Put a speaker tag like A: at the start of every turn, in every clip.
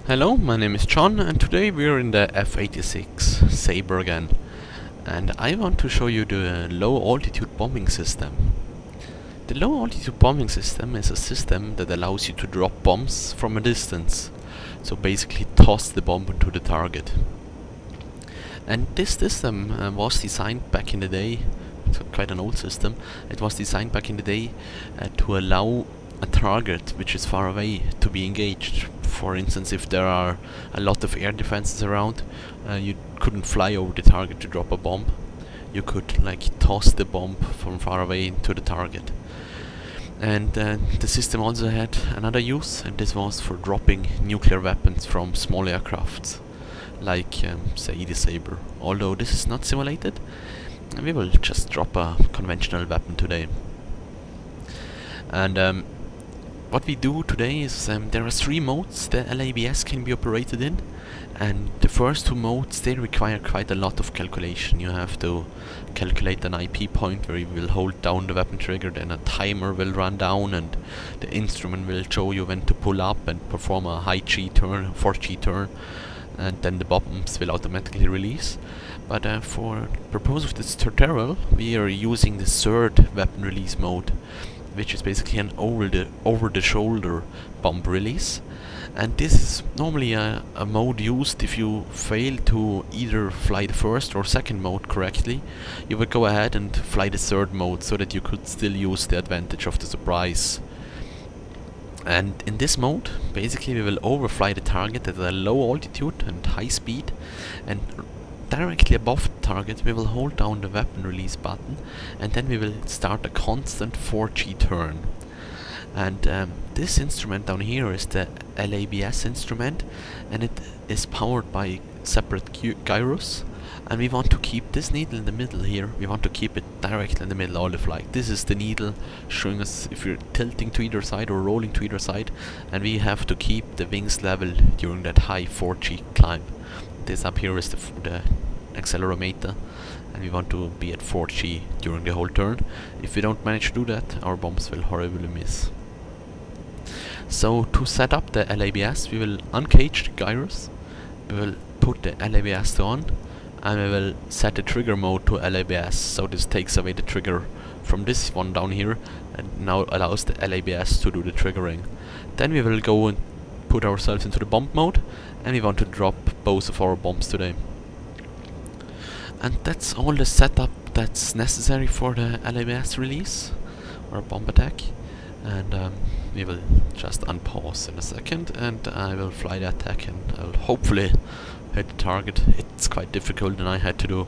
A: Hello, my name is John and today we're in the F-86 Sabre again, and I want to show you the low altitude bombing system. The low altitude bombing system is a system that allows you to drop bombs from a distance, so basically toss the bomb into the target. And this system was designed back in the day. It's quite an old system. It was designed back in the day to allow a target which is far away to be engaged. For instance, if there are a lot of air defenses around, you couldn't fly over the target to drop a bomb. You could like toss the bomb from far away into the target. And the system also had another use, and this was for dropping nuclear weapons from small aircrafts, like say the Sabre. Although this is not simulated, we will just drop a conventional weapon today. And what we do today is there are 3 modes the LABS can be operated in, and the first 2 modes, they require quite a lot of calculation. You have to calculate an IP point where you will hold down the weapon trigger, then a timer will run down and the instrument will show you when to pull up and perform a high G turn, 4G turn, and then the bombs will automatically release. But for the purpose of this tutorial, we are using the 3rd weapon release mode, which is basically an over-the-shoulder bomb release. And this is normally a mode used if you fail to either fly the 1st or 2nd mode correctly. You would go ahead and fly the 3rd mode so that you could still use the advantage of the surprise. And in this mode, basically we will overfly the target at a low altitude and high speed, and directly above the target we will hold down the weapon release button, and then we will start a constant 4G turn. And this instrument down here is the LABS instrument, and it is powered by separate gyros, and we want to keep this needle in the middle here. We want to keep it directly in the middle all the flight. This is the needle showing us if you're tilting to either side or rolling to either side, and we have to keep the wings level during that high 4G climb. This up here is the accelerometer, and we want to be at 4G during the whole turn. If we don't manage to do that, our bombs will horribly miss. So to set up the LABS, we will uncage the gyros, we will put the LABS on, and we will set the trigger mode to LABS, so this takes away the trigger from this one down here and now allows the LABS to do the triggering. Then we will go and put ourselves into the bomb mode, and we want to drop both of our bombs today. And that's all the setup that's necessary for the LABS release or bomb attack. And we will just unpause in a second, and I will fly the attack, and I'll hopefully hit the target. It's quite difficult, and I had to do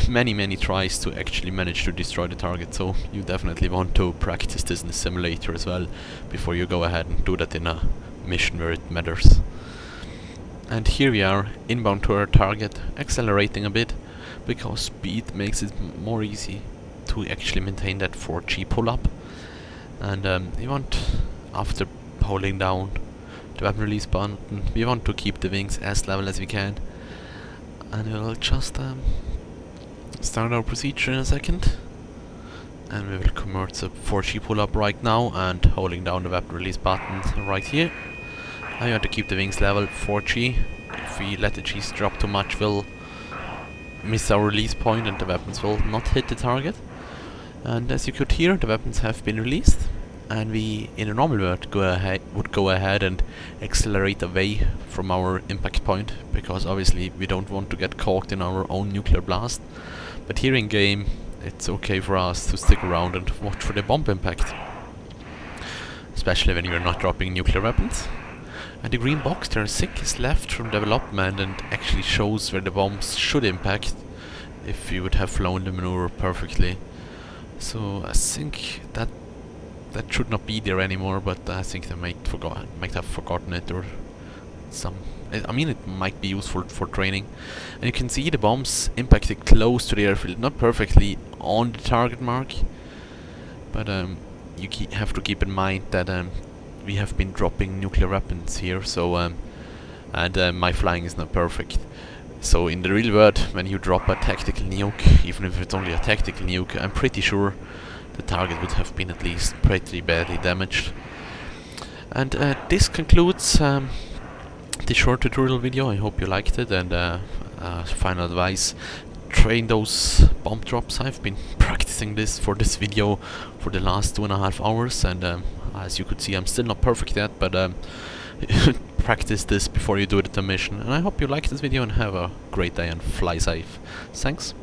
A: many tries to actually manage to destroy the target, so you definitely want to practice this in the simulator as well before you go ahead and do that in a mission where it matters. And here we are, inbound to our target, accelerating a bit, because speed makes it more easy to actually maintain that 4G pull-up. And we want, after holding down the weapon release button, we want to keep the wings as level as we can. And we'll just start our procedure in a second. And we will convert the 4G pull-up right now, and holding down the weapon release button right here. Now you want to keep the wings level 4G. If we let the G's drop too much, we'll miss our release point and the weapons will not hit the target. And as you could hear, the weapons have been released, and we, in a normal world, would go ahead and accelerate away from our impact point, because obviously we don't want to get caught in our own nuclear blast. But here in game, it's okay for us to stick around and watch for the bomb impact, especially when you're not dropping nuclear weapons. And the green box there, 6, is left from development and actually shows where the bombs should impact if you would have flown the maneuver perfectly. So I think that should not be there anymore, but I think they might have forgotten it, or some. I mean, it might be useful for training. And you can see the bombs impacted close to the airfield, not perfectly on the target mark, but you have to keep in mind that we have been dropping nuclear weapons here, so and my flying is not perfect. So in the real world, when you drop a tactical nuke, even if it's only a tactical nuke, I'm pretty sure the target would have been at least pretty badly damaged. And this concludes the pretty short tutorial video. I hope you liked it, and final advice: train those bomb drops. I've been practicing this for this video for the last 2.5 hours, and as you could see, I'm still not perfect yet, but practice this before you do the mission. And I hope you liked this video and have a great day and fly safe. Thanks.